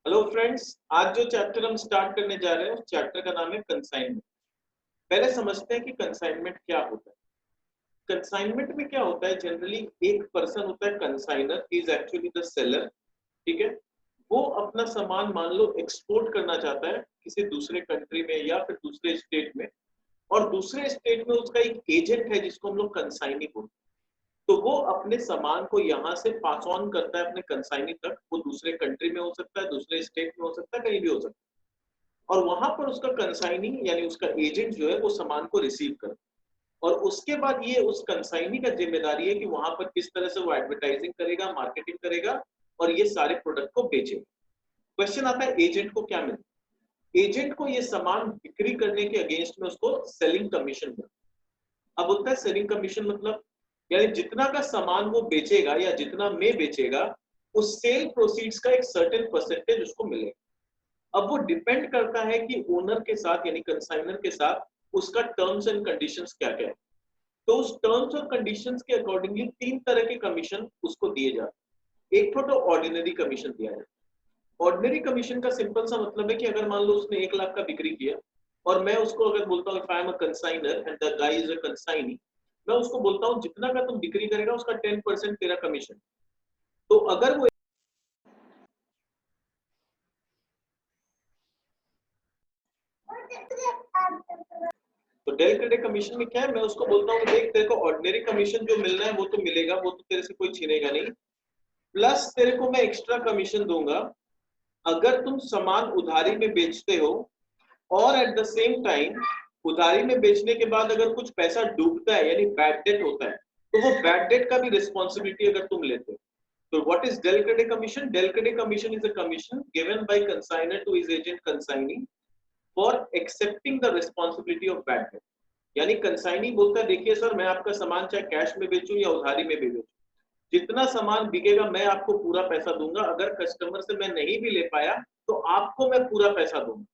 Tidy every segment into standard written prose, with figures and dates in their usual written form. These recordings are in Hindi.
हेलो फ्रेंड्स, आज जो चैप्टर हम स्टार्ट करने जा रहे हैं उस चैप्टर का नाम है कंसाइनमेंट। पहले समझते हैं कि कंसाइनमेंट क्या होता है। कंसाइनमेंट में क्या होता है, जनरली एक पर्सन होता है consignor, he is actually the seller. ठीक है, वो अपना सामान मान लो एक्सपोर्ट करना चाहता है किसी दूसरे कंट्री में या फिर दूसरे स्टेट में, और दूसरे स्टेट में उसका एक एजेंट है जिसको हम लोग कंसाइनी बोलते हैं। तो वो अपने सामान को यहाँ से पास ऑन करता है अपने कंसाइनी तक। वो दूसरे कंट्री में हो सकता है, दूसरे स्टेट में हो सकता है, कहीं भी हो सकता है। और वहां पर उसका कंसाइनी यानी उसका एजेंट जो है वो सामान को रिसीव करता है। और उसके बाद ये उस कंसाइनी का जिम्मेदारी है कि वहां पर किस तरह से वो एडवर्टाइजिंग करेगा, मार्केटिंग करेगा और ये सारे प्रोडक्ट को बेचेगा। क्वेश्चन आता है एजेंट को क्या मिलता है। एजेंट को ये सामान बिक्री करने के अगेंस्ट में उसको सेलिंग कमीशन मिलता है। अब होता है सेलिंग कमीशन मतलब यानी जितना का सामान वो बेचेगा या जितना में बेचेगा, उस सेल प्रोसीड्स का एक सर्टेन परसेंटेज उसको मिलेगा। अब वो डिपेंड करता है कि ओनर के साथ यानी कंसाइनर के साथ उसका टर्म्स एंड कंडीशंस क्या क्या है। तो उस टर्म्स और कंडीशंस के अकॉर्डिंगली तीन तरह के कमीशन उसको दिए जाते हैं। एक तो ऑर्डिनरी कमीशन दिया जाता है। ऑर्डिनरी कमीशन का सिंपल सा मतलब है कि अगर मान लो उसने 1 लाख का बिक्री किया और मैं उसको अगर बोलता हूँ if I am a consignor and the guy is a consignee, मैं उसको बोलता हूँ जितना का तुम बिक्री करेगा उसका 10% तेरा कमीशन। तो अगर वो तो डेल क्रेडिट कमीशन में क्या है, मैं उसको बोलता हूँ देख तेरे को ऑर्डिनरी कमीशन जो मिलना है वो तो मिलेगा, वो तो तेरे से कोई छीनेगा नहीं, प्लस तेरे को मैं एक्स्ट्रा कमीशन दूंगा अगर तुम सामान उधारी में बेचते हो और एट द सेम टाइम उधारी में बेचने के बाद अगर कुछ पैसा डूबता है यानी बैड डेट होता है, तो वो बैड डेट का भी रिस्पॉन्सिबिलिटी अगर तुम लेते हो। तो what is del credit commission? Del credit commission is a commission given by consignor to his agent consignee for accepting the responsibility of bad debt. यानी कंसाइनी बोलता है देखिए सर, मैं आपका सामान चाहे कैश में बेचूं या उधारी में भी बेचूं, जितना सामान बिकेगा मैं आपको पूरा पैसा दूंगा। अगर कस्टमर से मैं नहीं भी ले पाया तो आपको मैं पूरा पैसा दूंगा।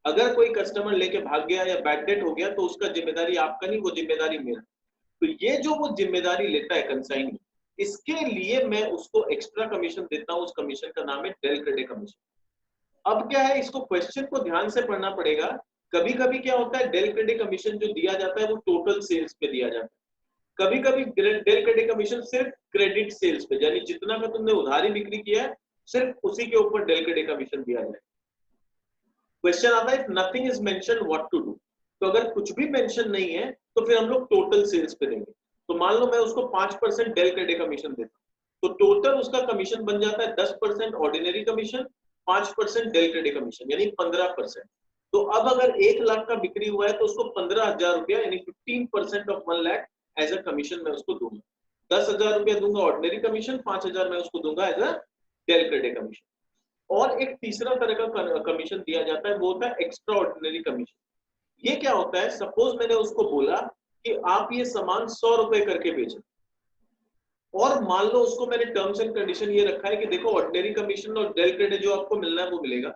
अगर कोई कस्टमर लेके भाग गया या बैड डेट हो गया तो उसका जिम्मेदारी आपका नहीं, वो जिम्मेदारी मेरा। तो ये जो वो जिम्मेदारी लेता है कंसाइनी, इसके लिए मैं उसको एक्स्ट्रा कमीशन देता हूं। उस कमीशन का नाम है डेल क्रेडिट कमीशन। अब क्या है, इसको क्वेश्चन को ध्यान से पढ़ना पड़ेगा। कभी कभी क्या होता है, डेल क्रेडिट कमीशन जो दिया जाता है वो टोटल सेल्स पे दिया जाता है। कभी कभी डेल क्रेडिट कमीशन सिर्फ क्रेडिट सेल्स पे, यानी जितना का तुमने उधारी बिक्री किया है सिर्फ उसी के ऊपर डेल क्रेडिट कमीशन दिया जाए। क्वेश्चन आता है if nothing is mention what to do. तो अगर कुछ भी मेंशन नहीं है तो फिर हम लोग टोटल सेल्स पे देंगे। तो मान लो मैं उसको 5% डेल क्रेडिट कमीशन देता हूं, तो टोटल उसका कमीशन बन जाता है 10% ordinary commission, 5% del credit commission यानी 15%। तो अब अगर 1 लाख का बिक्री हुआ है तो उसको 15,000 रुपया यानी 15% off 1 lakh as a commission मैं उसको दूंगा। 10,000 रुपया दूंगा ऑर्डिनरी कमीशन, 5,000 मैं उसको दूंगा as a del credit commission. और एक तीसरा तरह का कमीशन दिया जाता है, वो होता है एक्स्ट्रा ऑर्डिनरी कमीशन। ये क्या होता है, सपोज मैंने उसको बोला कि आप ये सामान 100 रुपए करके बेचें, और मान लो उसको मैंने टर्म्स एंड कंडीशन ये रखा है कि देखो ऑर्डिनरी कमीशन और डेल क्रेडिट जो आपको मिलना है वो मिलेगा,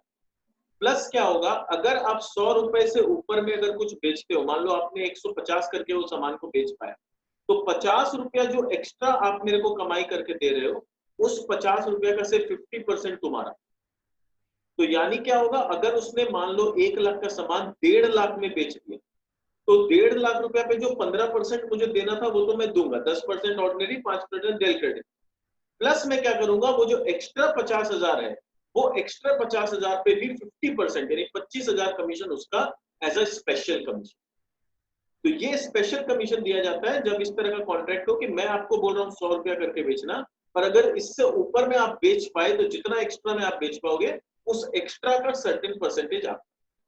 प्लस क्या होगा अगर आप 100 रुपए से ऊपर में अगर कुछ बेचते हो, मान लो आपने 150 करके वो सामान को बेच पाया, तो 50 रुपया जो एक्स्ट्रा आप मेरे को कमाई करके दे रहे हो, उस 50 रुपया का सिर्फ 50% तुम्हारा। तो यानी क्या होगा, अगर उसने मान लो 1 लाख का सामान 1.5 लाख में बेच दिया, तो 1.5 लाख रुपया पे जो 15% मुझे देना था वो तो मैं दूंगा, 10% ऑर्डिनरी, 5% डेल क्रेडिट। प्लस मैं क्या करूंगा, वो जो एक्स्ट्रा 50,000 है, वो एक्स्ट्रा 50,000 पे भी 50% यानी 25,000 कमीशन उसका एज अ स्पेशल कमीशन। तो ये स्पेशल कमीशन दिया जाता है जब इस तरह का कॉन्ट्रैक्ट हो कि मैं आपको बोल रहा हूँ 100 रुपया करके बेचना, पर अगर इससे ऊपर में आप बेच पाए तो जितना एक्स्ट्रा में आप बेच पाओगे उस एक्स्ट्रा का सर्टेन परसेंटेज आप,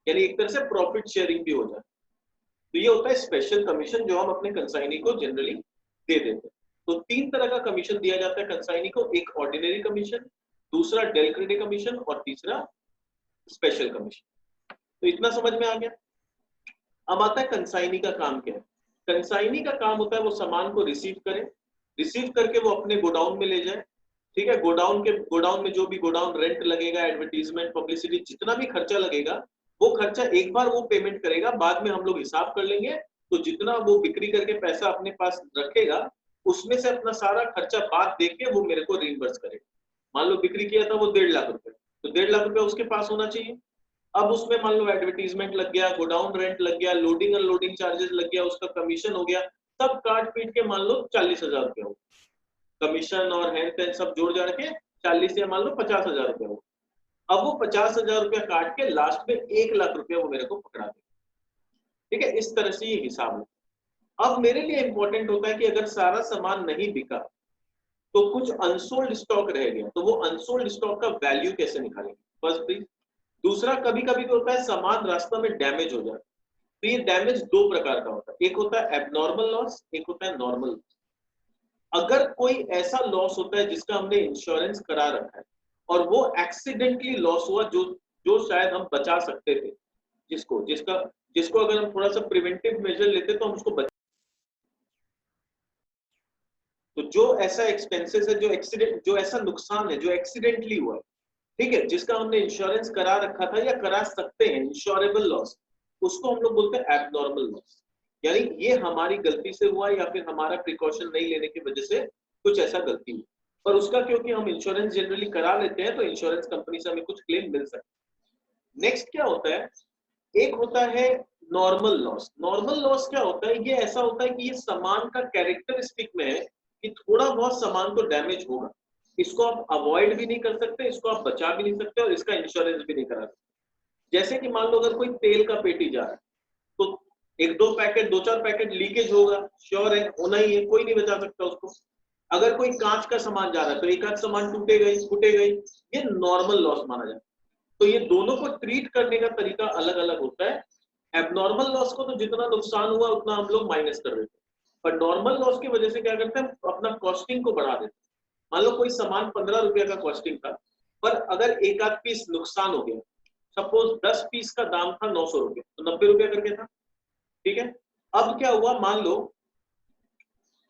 यानी एक तरह से प्रॉफिट शेयरिंग भी हो जाए। तो ये होता है स्पेशल कमीशन जो हम अपने कंसाइनी को जनरली दे देते हैं। तो तीन तरह का कमीशन दिया जाता है कंसाइनी को, एक ऑर्डिनरी कमीशन, दूसरा डेल क्रेडिट कमीशन और तीसरा स्पेशल कमीशन। तो इतना समझ में आ गया। अब आता है कंसाइनी का काम क्या है। कंसाइनी का काम होता है वो सामान को रिसीव करे, रिसीव करके वो अपने गोडाउन में ले जाए। ठीक है, गोडाउन में जो भी गोडाउन रेंट लगेगा, एडवर्टीजमेंट, पब्लिसिटी, जितना भी खर्चा लगेगा वो खर्चा एक बार वो पेमेंट करेगा, बाद में हम लोग हिसाब कर लेंगे। तो जितना वो बिक्री करके पैसा अपने पास रखेगा उसमें से अपना सारा खर्चा बाद देके वो मेरे को रिइंबर्स करेगा। मान लो बिक्री किया था वो 1.5 लाख रुपए, तो 1.5 लाख रुपया उसके पास होना चाहिए। अब उसमें मान लो एडवर्टीजमेंट लग गया, गोडाउन रेंट लग गया, लोडिंग अनलोडिंग चार्जेस लग गया, उसका कमीशन हो गया, सब काट पीट के मान लो 40,000 रुपया हो, कमीशन और हैंड टेन सब जोड़ जाड़ के 40 या मान लो 50,000 रुपया हो। अब वो 50,000 रुपया काट के लास्ट में 1 लाख रुपया वो मेरे को पकड़ा दे। ठीक है, इस तरह से ये हिसाब है। अब मेरे लिए इंपॉर्टेंट होता है कि अगर सारा सामान नहीं बिका तो कुछ अनसोल्ड स्टॉक रह गया, तो वो अनसोल्ड स्टॉक का वैल्यू कैसे निकालेंगे, फर्स्ट प्लीज। दूसरा, कभी कभी क्या होता है सामान रास्ता में डैमेज हो जाता है, तो ये डैमेज दो प्रकार का होता है, एक होता है एबनॉर्मल लॉस, एक होता है नॉर्मल लॉस। अगर कोई ऐसा लॉस होता है जिसका हमने इंश्योरेंस करा रखा है और वो एक्सीडेंटली लॉस हुआ जो जो शायद हम बचा सकते थे, जिसको जिसका जिसको अगर हम थोड़ा सा प्रिवेंटिव मेजर लेते तो हम उसको बचा, तो जो ऐसा एक्सपेंसेस है, जो ऐसा नुकसान है जो एक्सीडेंटली हुआ है, ठीक है, जिसका हमने इंश्योरेंस करा रखा था या करा सकते हैं, इंश्योरेबल लॉस, उसको हम लोग बोलते हैं एबनॉर्मल लॉस। यानी ये हमारी गलती से हुआ या फिर हमारा प्रिकॉशन नहीं लेने की वजह से कुछ ऐसा गलती हुई, पर उसका क्योंकि हम इंश्योरेंस जनरली करा लेते हैं तो इंश्योरेंस कंपनी से हमें कुछ क्लेम मिल सकता है। नेक्स्ट क्या होता है, एक होता है नॉर्मल लॉस। नॉर्मल लॉस क्या होता है, ये ऐसा होता है कि ये सामान का कैरेक्टरिस्टिक में है कि थोड़ा बहुत सामान तो डैमेज होगा, इसको आप अवॉइड भी नहीं कर सकते, इसको आप बचा भी नहीं सकते और इसका इंश्योरेंस भी नहीं करा सकते। जैसे कि मान लो अगर कोई तेल का पेटी जा रहा है तो एक दो पैकेट, दो चार पैकेट लीकेज होगा, श्योर है, होना ही है, कोई नहीं बचा सकता उसको। अगर कोई कांच का सामान जा रहा है तो एक आध सामान टूटेगा ही, फूटेगा ही, ये नॉर्मल लॉस माना जाता है। तो ये दोनों को ट्रीट करने का तरीका अलग अलग होता है। एबनॉर्मल लॉस को तो जितना नुकसान हुआ उतना हम लोग माइनस कर देते हैं, पर नॉर्मल लॉस की वजह से क्या करते हैं, अपना कॉस्टिंग को बढ़ा देते हैं। मान लो कोई सामान 15 रुपया का कॉस्टिंग था, पर अगर एक आध पीस नुकसान हो गया, सपोज 10 पीस का दाम था 900 रुपया, तो 90 रुपया करके था, ठीक है। अब क्या हुआ, मान लो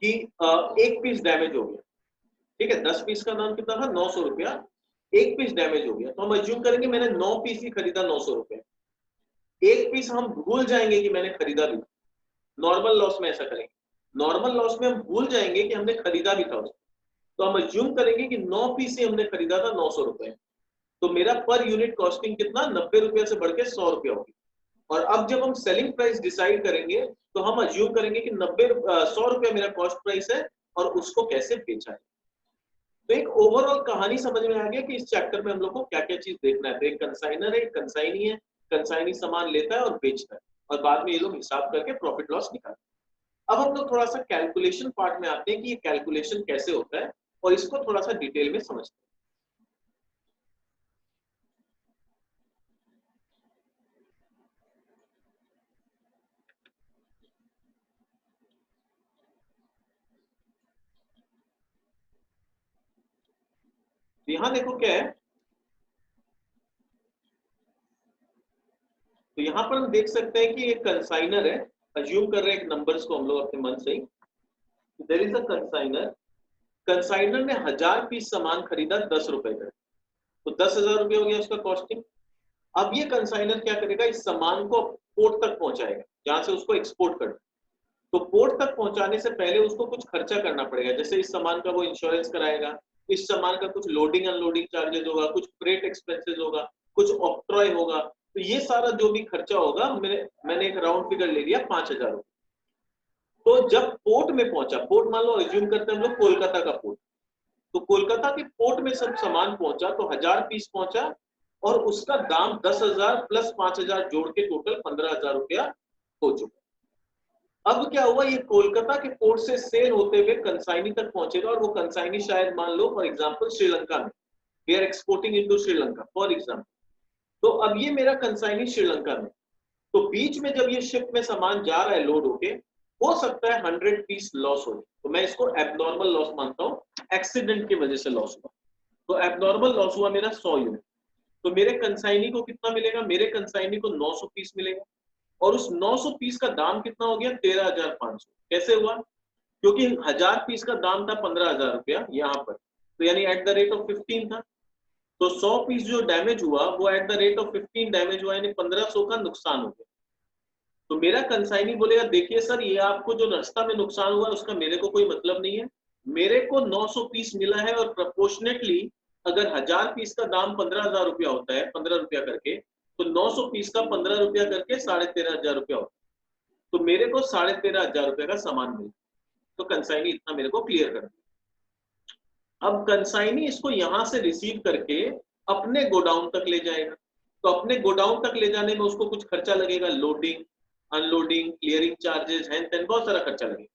कि एक पीस डैमेज हो गया, ठीक है, 10 पीस का दाम कितना था 900 रुपया, एक पीस डैमेज हो गया, तो हम अज्यूम करेंगे मैंने 9 पीस ही खरीदा 900 रुपया, एक पीस हम भूल जाएंगे कि मैंने खरीदा भी। नॉर्मल लॉस में ऐसा करेंगे, नॉर्मल लॉस में हम भूल जाएंगे कि हमने खरीदा भी था उसको, तो हम अज्यूम करेंगे कि 9 पीस ही हमने खरीदा था 900 रुपए, तो मेरा पर यूनिट कॉस्टिंग कितना, 90 रुपया से बढ़ के 100 रुपया होगी। और अब जब हम सेलिंग प्राइस डिसाइड करेंगे तो हम अज्यूम करेंगे कि 100 रुपया मेरा कॉस्ट प्राइस है और उसको कैसे बेचा है। तो एक ओवरऑल कहानी समझ में आ गया कि इस चैप्टर में हम लोग को क्या क्या चीज देखना है। तो एक कंसाइनर है, एक कंसाइनी है, कंसाइनी सामान लेता है और बेचता है, और बाद में ये लोग हिसाब करके प्रॉफिट लॉस निकालते हैं। अब हम लोग थोड़ा सा कैलकुलेशन पार्ट में आते हैं कि ये कैलकुलेशन कैसे होता है और इसको थोड़ा सा डिटेल में समझते हैं। तो यहां देखो क्या है, तो यहां पर हम देख सकते हैं कि एक कंसाइनर है, अज्यूम कर रहे हैं एक नंबर्स को हम लोग अपने मन से ही, there is a consignor, consignor ने 1000 पीस सामान खरीदा 10 रुपए का, तो 10,000 रुपये हो गया उसका कॉस्टिंग। अब ये कंसाइनर क्या करेगा, इस सामान को पोर्ट तक पहुंचाएगा जहां से उसको एक्सपोर्ट करना। तो पोर्ट तक पहुंचाने से पहले उसको कुछ खर्चा करना पड़ेगा, जैसे इस सामान का वो इंश्योरेंस कराएगा, इस सामान का कुछ लोडिंग अनलोडिंग चार्जेस होगा, कुछ फ्रेट एक्सपेंसेस होगा, कुछ ऑक्ट्रॉय होगा, तो ये सारा जो भी खर्चा होगा, मैंने एक राउंड फिगर ले लिया 5,000 रुपये। तो जब पोर्ट में पहुंचा, पोर्ट मान लो अज्यूम करते हैं हम लोग कोलकाता का पोर्ट, तो कोलकाता के पोर्ट में सब सामान पहुंचा तो 1000 पीस पहुंचा और उसका दाम 10,000 प्लस 5,000 जोड़ के टोटल 15,000 रुपया हो चुका। अब क्या हुआ, ये कोलकाता के पोर्ट से सेल होते हुए कंसाइनी तक पहुंचेगा और वो कंसाइनी शायद मान लो फॉर एग्जांपल श्रीलंका में, we are exporting into Sri Lanka for example, तो अब ये मेरा कंसाइनी श्रीलंका में, तो बीच में जब ये शिप में सामान जा रहा है लोड होके, हो सकता है 100 पीस लॉस हो, तो मैं इसको एबनॉर्मल लॉस मानता हूँ, एक्सीडेंट की वजह से लॉस हुआ, तो एबनॉर्मल लॉस हुआ मेरा 100 यूनिट, तो मेरे कंसाइनी को कितना मिलेगा, मेरे कंसाइनी को 900 पीस मिलेगा, और उस 900 पीस का दाम कितना हो गया 13,500। कैसे हुआ, क्योंकि 1000 पीस का दाम था 15,000 रुपया यहाँ पर, तो यानी एट द रेट ऑफ 15 था, तो 100 पीस जो डैमेज हुआ वो at the rate of 15 damage हुआ, यानी 1500 का नुकसान हो गया। तो मेरा कंसाइनी बोलेगा देखिए सर, ये आपको जो रास्ता में नुकसान हुआ उसका मेरे को कोई मतलब नहीं है, मेरे को 900 पीस मिला है और प्रोपोर्शनेटली अगर 1000 पीस का दाम 15,000 रुपया होता है, 15 रुपया करके, तो 900 पीस का 15 रुपया करके 13,500 रुपया होता है। तो मेरे को 13,500 रुपया का सामान मिला। तो कंसाइनी इतना मेरे को क्लियर कर दिया। अब कंसाइनी इसको यहां से रिसीव करके अपने गोडाउन तक ले जाएगा। तो अपने गोडाउन तक ले जाने में उसको कुछ खर्चा लगेगा, लोडिंग, अनलोडिंग, क्लियरिंग चार्जेस, हैन तेन बहुत सारा खर्चा लगेगा।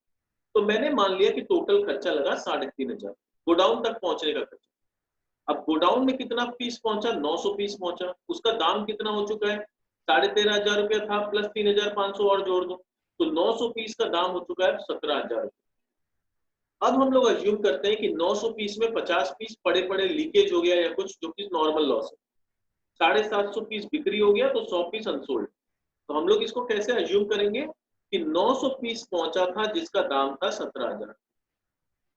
तो मैंने मान लिया कि टोटल खर्चा लगा 3,500 गोडाउन तक पहुंचने का खर्चा। अब गोडाउन में कितना पीस पहुंचा? 900 पीस पहुंचा। उसका दाम कितना हो चुका है? 13,500 रुपया था, प्लस 3,500 और जोड़ दो, तो 900 पीस का दाम हो चुका है 17,000। अब हम लोग अज्यूम करते हैं कि 900 पीस में 50 पीस पड़े पड़े लीकेज हो गया या कुछ, जो कि नॉर्मल लॉस है। 750 पीस बिक्री हो गया, तो 100 पीस अनसोल्ड। तो हम लोग इसको कैसे अज्यूम करेंगे कि 900 पीस पहुंचा था जिसका दाम था 17,000।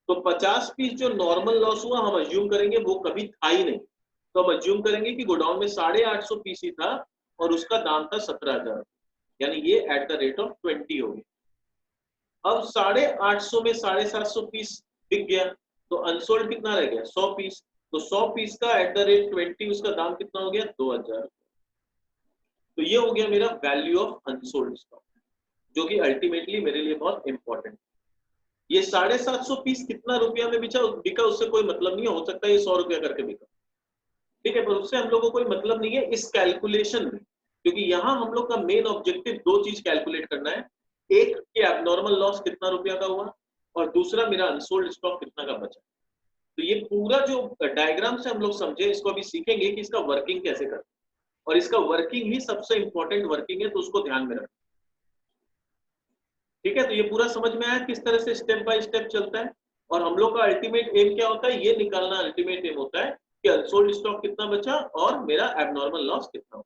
तो 50 पीस जो नॉर्मल लॉस हुआ हम अज्यूम करेंगे वो कभी था ही नहीं। तो हम अज्यूम करेंगे कि गोडाउन में 850 पीस ही था और उसका दाम था 17,000, यानी ये एट द रेट ऑफ 20 हो गया। अब 850 में 750 पीस बिक गया, तो अनसोल्ड कितना रह गया? 100 पीस। तो 100 पीस का एट द रेट 20 उसका दाम कितना हो गया? 2,000। तो ये हो गया मेरा वैल्यू ऑफ अनसोल्ड स्टॉक, जो कि अल्टीमेटली मेरे लिए बहुत इंपॉर्टेंट। ये 750 पीस कितना रुपया में बिका उससे कोई मतलब नहीं है। हो सकता है ये 100 रुपया करके बिका, ठीक है, पर उससे हम लोग को कोई मतलब नहीं है इस कैलकुलेशन में, क्योंकि यहाँ हम लोग का मेन ऑब्जेक्टिव दो चीज कैलकुलेट करना है। एक कि एबनॉर्मल लॉस कितना रुपया का हुआ, और दूसरा मेरा अनसोल्ड स्टॉक कितना का बचा। तो ये पूरा जो डायग्राम से हम लोग समझे, इसको अभी सीखेंगे कि इसका वर्किंग कैसे करना, और इसका वर्किंग ही सबसे इंपॉर्टेंट वर्किंग है, तो उसको ध्यान में रखना। ठीक है, तो ये पूरा समझ में आया किस तरह से स्टेप बाय स्टेप चलता है। और हम लोग का अल्टीमेट एम क्या होता है? ये निकालना अल्टीमेट एम होता है कि अनसोल्ड स्टॉक कितना बचा और मेरा एबनॉर्मल लॉस कितना हुआ।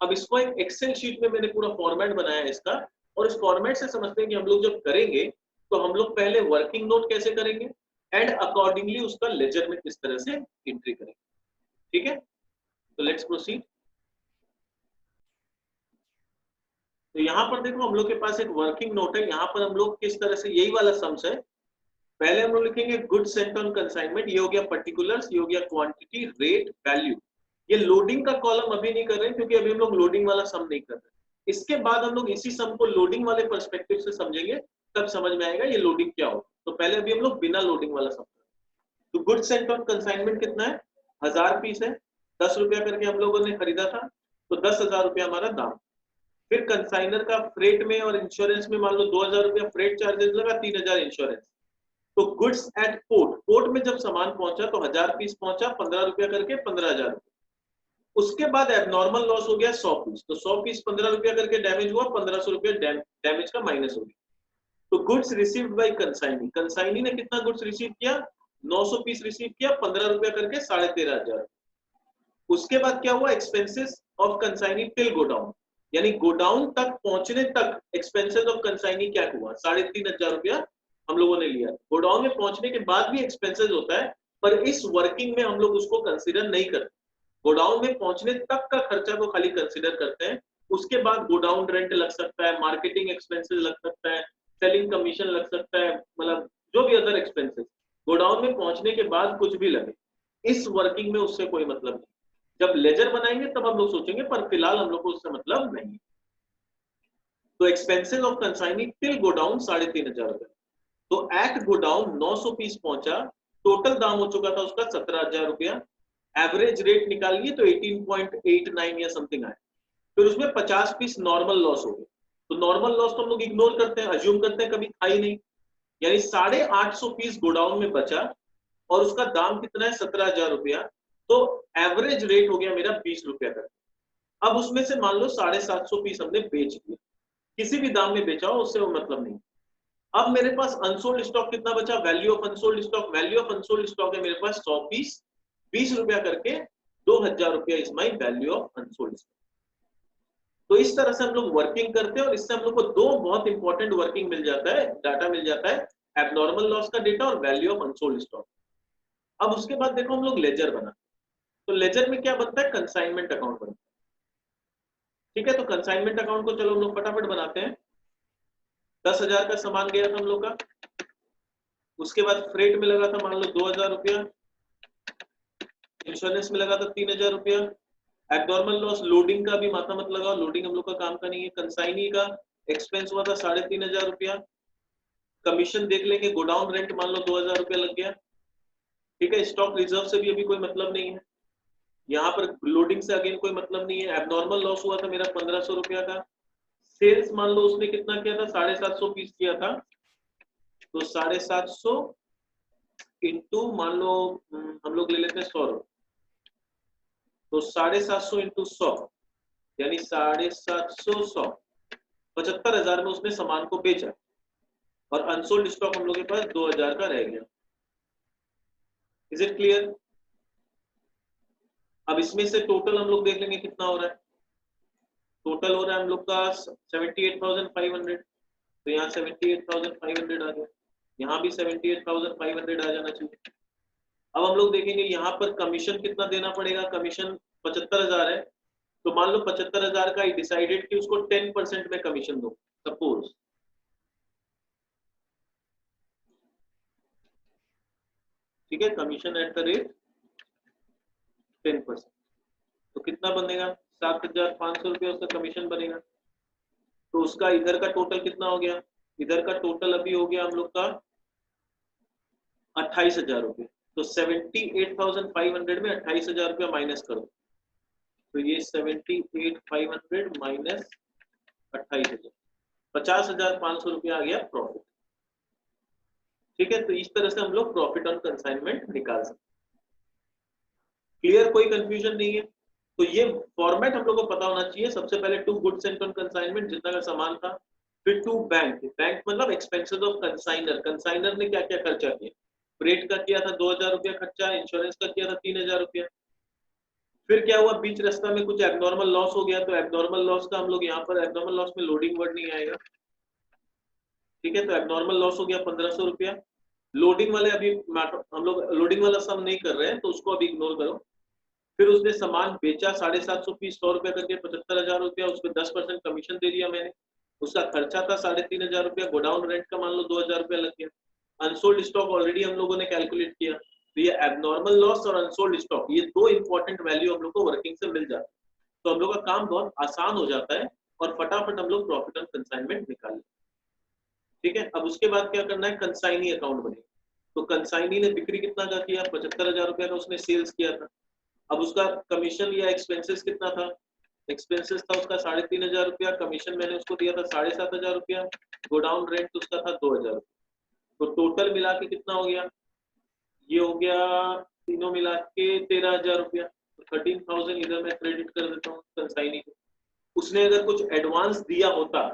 अब इसको एक एक्सेल शीट में मैंने पूरा फॉर्मेट बनाया है इसका, और इस फॉर्मेट से समझते हैं कि हम लोग जब करेंगे तो हम लोग पहले वर्किंग नोट कैसे करेंगे एंड अकॉर्डिंगली उसका लेजर में किस तरह से एंट्री करेंगे। ठीक है, तो लेट्स प्रोसीड। तो यहाँ पर देखो हम लोग के पास एक वर्किंग नोट है। यहाँ पर हम लोग किस तरह से, यही वाला सम्स है। पहले हम लोग लिखेंगे गुड्स सेंट ऑन कंसाइनमेंट, ये हो गया पर्टिकुलर्स, ये हो गया क्वांटिटी, रेट, वैल्यू। ये लोडिंग का कॉलम अभी नहीं कर रहे हैं क्योंकि अभी हम लोग लोडिंग वाला सम नहीं कर रहे। इसके बाद हम लोग इसी सम को लोडिंग वाले पर्सपेक्टिव से समझेंगे, तब समझ में आएगा ये लोडिंग क्या हो। तो पहले अभी हम लोग बिना लोडिंग वाला सम। तो गुड्स सेंट ऑन कंसाइनमेंट कितना है? 1000 पीस है, 10 रुपया करके हम लोगों ने खरीदा था, तो 10,000 रुपया हमारा दाम। फिर कंसाइनर का फ्रेट में और इंश्योरेंस में मान लो 2,000 रुपया फ्रेट चार्जेस लगा, 3,000 इंश्योरेंस। तो गुड्स एट पोर्ट, पोर्ट में जब सामान पहुंचा तो 1000 पीस पहुंचा, 15 रुपया करके 15,000 रुपया। उसके बाद एबनॉर्मल लॉस हो गया 100 पीस, तो 100 पीस 15 रुपया करके डैमेज हुआ, 1500 रुपया डैमेज का माइनस हो गया। तो goods received by consignee, consignee ने कितना गुड्स रिसीव किया? 900 पीस रिसीव किया, 15 रुपया करके 13,500। उसके बाद क्या हुआ? Expenses of consignee till godown, यानी गोडाउन तक पहुंचने तक एक्सपेंसेस ऑफ कंसाइनी क्या हुआ? 3,500 रुपया हम लोगों ने लिया। गोडाउन में पहुंचने के बाद भी एक्सपेंसेस होता है, पर इस वर्किंग में हम लोग उसको कंसीडर नहीं करते। गोडाउन में पहुंचने तक का खर्चा को खाली कंसीडर करते हैं। उसके बाद गोडाउन रेंट लग सकता है, मार्केटिंग एक्सपेंसेस लग सकता है, सेलिंग कमीशन लग सकता है, मतलब जो भी अदर एक्सपेंसेस गोडाउन में पहुंचने के बाद कुछ भी लगे, इस वर्किंग में उससे कोई मतलब नहीं। जब लेजर बनाएंगे तब हम लोग सोचेंगे, पर फिलहाल हम लोग को उससे मतलब नहीं। तो expenses of consignee till godown 3,500 रुपए। तो एट गोडाउन 900 पीस पहुंचा, टोटल दाम हो चुका था उसका 17,000 रुपया। एवरेज रेट निकालिए तो 18.89 या समथिंग आए। फिर उसमें 50 पीस नॉर्मल लॉस हो गए। तो नॉर्मल लॉस तो हम लोग इग्नोर करते हैं, अज्यूम करते हैं कभी था ही नहीं, यानी 850 पीस गोडाउन में बचा और उसका दाम कितना है? 17,000 रुपया। तो एवरेज रेट हो गया मेरा 20 रुपया का। अब उसमें से मान लो 750 पीस हमने बेच दिए, किसी भी दाम में बेचा हो उससे वो मतलब नहीं। अब मेरे पास अनसोल्ड स्टॉक कितना बचा? Value of unsold stock, value of unsold stock है मेरे पास 100 पीस, 20 रुपया करके 2,000 रुपया is my value of unsold stock. तो इस तरह से हम लोग वर्किंग करते हैं, और इससे हम लोग को दो बहुत इंपॉर्टेंट वर्किंग मिल जाता है, डाटा मिल जाता है, एबनॉर्मल लॉस का डेटा और वैल्यू ऑफ अनसोल्ड स्टॉक। अब उसके बाद देखो हम लोग लेजर बनाते हैं। तो लेजर में क्या बनता है? कंसाइनमेंट अकाउंट बनता है। ठीक है, तो कंसाइनमेंट अकाउंट को चलो हम लोग फटाफट बनाते हैं। 10,000 का सामान गया था हम लोग का, उसके बाद फ्रेट में लगा था मान लो 2,000 रुपया, इंश्योरेंस में लगा था 3000 रुपया। एब्नॉर्मल लॉस लोडिंग का भी माथा मत लगाओ, लोडिंग हम लोग का काम का नहीं है। कंसाइनी का एक्सपेंस हुआ था 3500 रुपया। कमीशन देख लेंगे, गोडाउन रेंट मान लो 2000 रुपया लग गया, ठीक है। स्टॉक रिजर्व से भी अभी कोई मतलब नहीं है, यहाँ पर लोडिंग से अगेन कोई मतलब नहीं है। एब्नॉर्मल लॉस हुआ था मेरा 1500 रुपया का। सेल्स मान लो उसने कितना किया था, 750 पीस किया था, तो 750 इंटू मान लो हम लोग ले लेते हैं 100 रुपये, तो 750 इंटू 100 यानी 750 100 75,000 में उसने सामान को बेचा, और अनसोल्ड स्टॉक हम लोग के पास 2000 का रह गया। Is it clear? अब इसमें से टोटल हम लोग देख लेंगे कितना हो रहा है। टोटल हो रहा है हम लोग का 78,500, तो यहाँ 78,500 आ गया, यहाँ भी 78,500 आ जाना चाहिए। अब हम लोग देखेंगे यहाँ पर कमीशन कितना देना पड़ेगा। कमीशन 75,000 है, तो मान लो 75,000 का डिसाइडेड कि उसको 10% में कमीशन दो, सपोज। ठीक है, कमीशन एट द रेट 10%, तो कितना बनेगा, 7,500 रुपया उसका कमीशन बनेगा। तो उसका इधर का टोटल कितना हो गया, इधर का टोटल अभी हो गया हम लोग का 28,000 रुपये। तो 78,500 में 28,000 रुपया माइनस करो, तो ये 78,500 माइनस 28,000, 50,500 रुपया आ गया प्रॉफिट। ठीक है, तो इस तरह से हम लोग प्रॉफिट ऑन कंसाइनमेंट निकाल सकते। क्लियर, कोई कंफ्यूजन नहीं है? तो ये फॉर्मेट हम लोग को पता होना चाहिए। सबसे पहले to goods sent on consignment, जितना का सामान था, फिर टू बैंक, बैंक मतलब एक्सपेंसेस ऑफ कंसाइनर, कंसाइनर ने क्या क्या खर्चा किया। फ्रेट का किया था 2000 रुपया खर्चा, इंश्योरेंस का किया था 3000 रुपया। फिर क्या हुआ, बीच रास्ता में कुछ एब्नॉर्मल लॉस हो गया, तो एब्नॉर्मल लॉस का हम लोग यहाँ पर, एब्नॉर्मल लॉस में लोडिंग वर्ड नहीं आएगा, ठीक है। तो एब्नॉर्मल लॉस हो गया 1500 रुपया। लोडिंग वाले अभी हम लोग लोडिंग वाला सम नहीं कर रहे हैं, तो उसको अभी इग्नोर करो। फिर उसने सामान बेचा 750 पीस 100 रुपया करके 75,000 रुपया, उस पर 10% कमीशन दे दिया मैंने। उसका खर्चा था 3,500 रुपया, गोडाउन रेंट का मान लो 2000 रुपया लग गया। अनसोल्ड स्टॉक ऑलरेडी हम लोगों ने कैलकुलेट किया, तो ये एबनॉर्मल लॉस और अनसोल्ड स्टॉक, ये दो इंपॉर्टेंट वैल्यू हम लोग को वर्किंग से मिल जाता है, तो हम लोग का काम बहुत आसान हो जाता है और फटाफट हम लोग प्रॉफिट ऑन कंसाइनमेंट निकाल लेते। ठीक है, अब उसके बाद क्या करना है, कंसाइनी अकाउंट बनेगा। तो कंसाइनी ने बिक्री कितना का किया, 75,000 रुपया का उसने सेल्स किया था। अब उसका कमीशन या एक्सपेंसेस कितना था, एक्सपेंसेस था उसका 3,500 रुपया, कमीशन मैंने उसको दिया था 7,500 रुपया, गोडाउन रेंट उसका था 2000। तो टोटल मिला के कितना हो गया, ये हो गया तीनों मिला के 13,000 रुपया। तो 13,000 इधर मैं क्रेडिट कर देता हूँ कंसाइनी को। उसने अगर कुछ एडवांस दिया होता,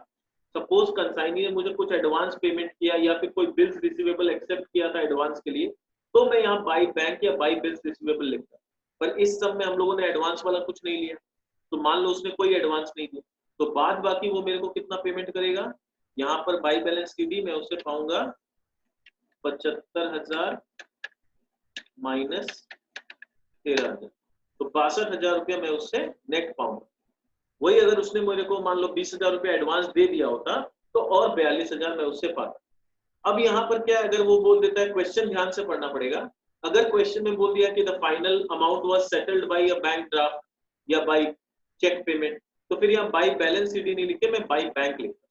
सपोज कंसाइनी ने मुझे कुछ एडवांस पेमेंट किया या फिर कोई बिल्स रिसीवेबल एक्सेप्ट किया था एडवांस के लिए, तो मैं यहाँ बाई बैंक या बाई बिल्स रिसीवेबल लिखता। पर इस सब में हम लोगों ने एडवांस वाला कुछ नहीं लिया, तो मान लो उसने कोई एडवांस नहीं दिया, तो बाद बाकी वो मेरे को कितना पेमेंट करेगा, यहाँ पर बाई बैलेंस सीडी मैं उससे पाऊंगा 75,000 माइनस 13,000, तो 62,000 रुपया मैं उससे नेट पाऊंगा। वही अगर उसने मेरे को मान लो 20,000 रुपया एडवांस दे दिया होता, तो और 42,000 मैं उससे पाता। अब यहाँ पर क्या, अगर वो बोल देता है, क्वेश्चन ध्यान से पढ़ना पड़ेगा। अगर क्वेश्चन में बोल दिया कि the final amount was settled bye a bank draft या बाय चेक पेमेंट, तो फिर यहाँ बाय बैलेंस सीडी नहीं लिखे, मैं बाय बैंक लिखता।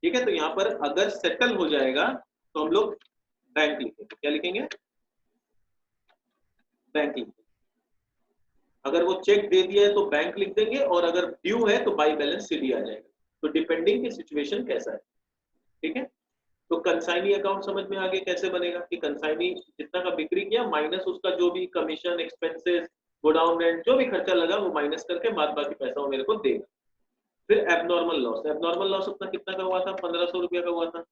ठीक है, तो यहाँ पर अगर सेटल हो जाएगा तो हम लोग बैंक लिखेंगे। क्या लिखेंगे, बैंक लिखेंगे। अगर वो चेक दे दिया है तो बैंक लिख देंगे, और अगर ड्यू है तो बाय बैलेंस सीडी आ जाएगा, तो डिपेंडिंग की सिचुएशन कैसा है। ठीक है, तो कंसाइनी अकाउंट समझ में आगे कैसे बनेगा कि कंसाइनी जितना का बिक्री किया माइनस उसका जो भी कमीशन एक्सपेंसेस गोडाउन रेंट जो भी खर्चा लगा वो माइनस करके बाद बाकी पैसा वो मेरे को देगा। फिर एबनॉर्मल लॉस, एबनॉर्मल लॉस अपना कितना का हुआ था, 1500 रुपया का हुआ था।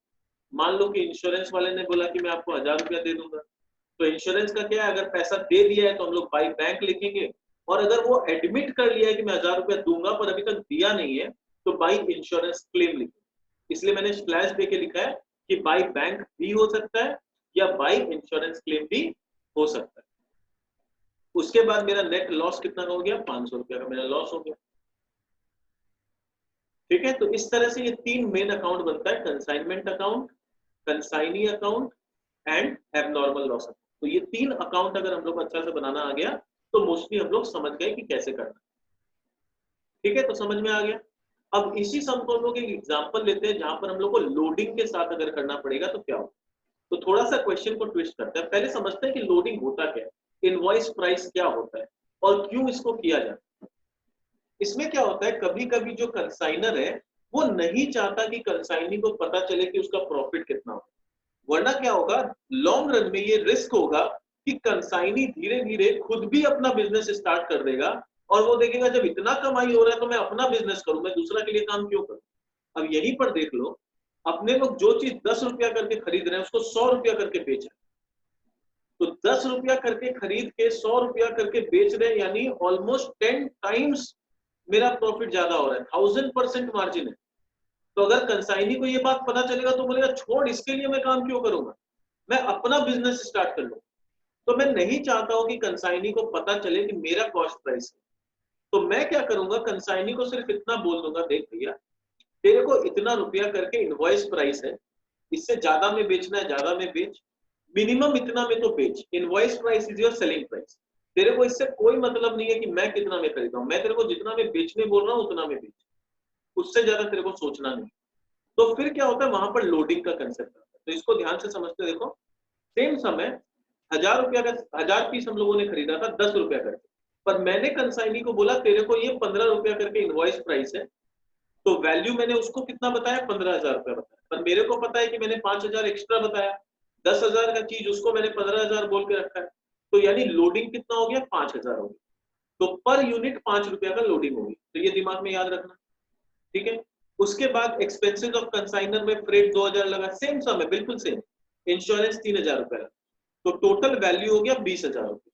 मान लो कि इंश्योरेंस वाले ने बोला कि मैं आपको 1000 रुपया दे दूंगा, तो इंश्योरेंस का क्या है, अगर पैसा दे दिया है तो हम लोग बाई बैंक लिखेंगे, और अगर वो एडमिट कर लिया है कि मैं 1000 रुपया दूंगा पर अभी तक दिया नहीं है, तो बाई इंश्योरेंस क्लेम लिखेंगे। इसलिए मैंने स्लैश दे के लिखा है कि बाई बैंक भी हो सकता है या बाई इंश्योरेंस क्लेम भी हो सकता है। उसके बाद मेरा नेट लॉस कितना हो गया, 500 रुपया का मेरा लॉस हो गया। ठीक है, तो इस तरह से ये तीन मेन अकाउंट बनता है, consignment account, consignee account and abnormal loss account. तो ये तीन अकाउंट अगर हम लोग अच्छा से बनाना आ गया तो मोस्टली हम लोग समझ गए कि कैसे करना। ठीक है, तो समझ में आ गया। अब इसी सम को हम लोग एक एग्जांपल लेते हैं जहां पर हम लोग को लोडिंग के साथ अगर करना पड़ेगा तो क्या हो। तो थोड़ा सा क्वेश्चन को ट्विस्ट करते हैं, पहले समझते हैं कि लोडिंग होता क्या है, इनवॉइस प्राइस क्या होता है और क्यों इसको किया जाता है। इसमें क्या होता है, कभी कभी जो कंसाइनर है वो नहीं चाहता कि कंसाइनी को पता चले कि उसका प्रॉफिट कितना हो, वरना क्या होगा, लॉन्ग रन में ये रिस्क होगा कि कंसाइनी धीरे धीरे खुद भी अपना बिजनेस स्टार्ट कर देगा और वो देखेगा जब इतना कमाई हो रहा है तो मैं अपना बिजनेस करूं, मैं दूसरा के लिए काम क्यों करूं। अब यहीं पर देख लो, अपने लोग जो चीज 10 रुपया करके खरीद रहे हैं उसको 100 रुपया करके बेच रहे हैं। तो 10 रुपया करके खरीद के 100 रुपया करके बेच रहे हैं, यानी ऑलमोस्ट 10 टाइम्स मेरा प्रॉफिट ज्यादा हो रहा है, 1000% मार्जिन है। तो अगर कंसाइनी को ये बात पता चलेगा तो बोलेगा छोड़, इसके लिए मैं काम क्यों करूंगा, मैं अपना बिजनेस स्टार्ट कर लूं। तो मैं नहीं चाहता हूं कि कंसाइनी को पता चले कि मेरा कॉस्ट प्राइस है। तो मैं क्या करूंगा, कंसाइनी को सिर्फ इतना बोल दूंगा, देख भैया तेरे को इतना रुपया करके इनवॉइस प्राइस है, इससे ज्यादा में बेचना है ज्यादा में बेच, मिनिमम इतना में तो बेच, invoice price is your selling price. तेरे को इससे कोई मतलब नहीं है कि मैं कितना में खरीदा हूं, मैं तेरे को जितना में बेचने बोल रहा हूं उतना में बेच, उससे ज्यादा तेरे को सोचना नहीं। तो फिर क्या होता है, वहां पर लोडिंग का कंसेप्ट आता है। तो इसको ध्यान से समझते देखो, सेम समय 1000 रुपया का 1000 पीस हम लोगों ने खरीदा था 10 रुपया करके, पर मैंने कंसाइनी को बोला तेरे को ये 15 रुपया करके इनवॉइस प्राइस है, तो वैल्यू मैंने उसको कितना बताया, 15,000 रुपया बताया, पर मेरे को पता है कि मैंने 5,000 एक्स्ट्रा बताया, 10,000 का चीज उसको मैंने 15,000 बोल के रखा है, तो यानी लोडिंग कितना हो गया, 5,000 हो गया। तो पर यूनिट 5 रुपया का लोडिंग होगी, तो ये दिमाग में याद रखना। ठीक है, उसके बाद एक्सपेंसेस ऑफ कंसाइनर में फ्रेट 2000 लगा, सेम सम है बिल्कुल सेम, इंश्योरेंस 3000 रुपया, तो टोटल वैल्यू हो गया 20,000 रुपया।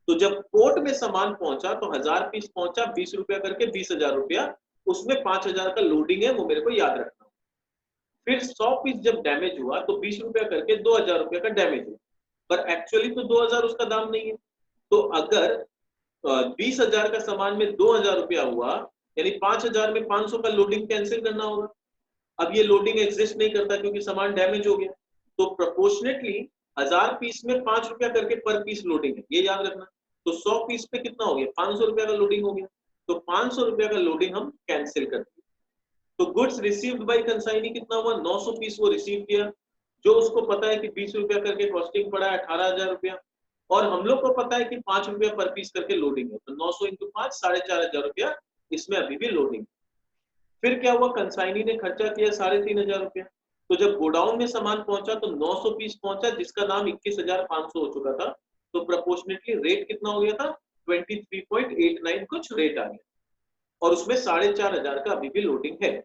तो जब पोर्ट में सामान पहुंचा तो 1000 पीस पहुंचा 20 रुपया करके 20,000 रुपया, उसमें 5,000 का लोडिंग है, वो मेरे को याद रखना। फिर 100 पीस जब डैमेज हुआ तो 20 रुपया करके 2000 रुपया का डैमेज हुआ, पर एक्चुअली तो 2000 उसका दाम नहीं है। तो अगर 20,000 का सामान में 2000 रुपया हुआ, यानी 5,000 में 500 का लोडिंग कैंसिल करना होगा। अब ये लोडिंग एग्जिस्ट नहीं करता क्योंकि सामान डैमेज हो गया, तो प्रोपोर्शनेटली 1000 पीस में 5 रुपया करके पर पीस लोडिंग है, ये याद रखना। तो 100 पीस पे कितना हो गया, 500 रुपया का लोडिंग हो गया, तो 500 रुपया का लोडिंग हम कैंसिल करते हैं। तो गुड्स रिसीव्ड बाय कंसाइनी कितना हुआ, 900 पीस वो रिसीव किया, जो उसको पता है कि 20 रुपया करके कॉस्टिंग पड़ा है 18,000 रुपया, और हम लोग को पता है कि 5 रुपया पर पीस करके लोडिंग है, तो 900 इंटू 5 4,500 रुपया इसमें अभी भी लोडिंग। फिर क्या हुआ, कंसाइनी ने खर्चा किया 3,500 रुपया, तो जब गोडाउन में सामान पहुंचा तो 900 पीस पहुंचा जिसका नाम 21,500 हो चुका था, तो प्रोपोर्शनेटली रेट कितना हो गया था, 23.89 कुछ रेट आ गया, और उसमें 4,500 का अभी भी लोडिंग है।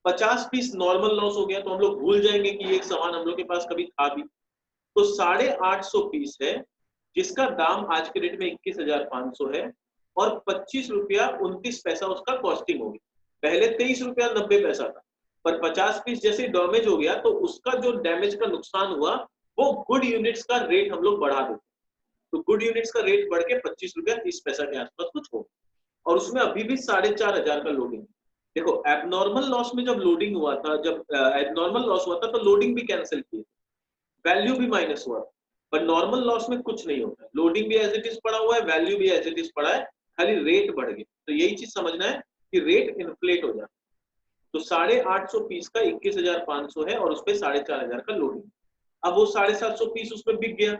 50 पीस नॉर्मल लॉस हो गया, तो हम लोग भूल जाएंगे कि एक सामान हम लोग के पास कभी था भी, तो 850 पीस है जिसका दाम आज के रेट में 21,500 है, और 25 रुपया 29 पैसा उसका कॉस्टिंग होगी। पहले 23 रुपया 90 पैसा था, पर 50 पीस जैसे डैमेज हो गया तो उसका जो डैमेज का नुकसान हुआ वो गुड यूनिट्स का रेट हम लोग बढ़ा देते, तो गुड यूनिट्स का रेट बढ़ के 25 रुपया 30 पैसा के आसपास कुछ हो, और उसमें अभी भी 4,500 का लोडिंग। देखो एबनॉर्मल लॉस में जब लोडिंग हुआ था, जब एबनॉर्मल लॉस हुआ था तो लोडिंग भी कैंसिल की, वैल्यू भी माइनस हुआ, पर नॉर्मल लॉस में कुछ नहीं होता, लोडिंग भी एज इट इज पड़ा हुआ है, वैल्यू भी एज इट इज पड़ा है, खाली रेट बढ़ गया। तो यही चीज समझना है कि रेट इन्फ्लेट हो जाता, तो 850 पीस का 21,500 है और उसपे 4,500 का लोडिंग। अब वो 750 पीस उसमें बिक गया,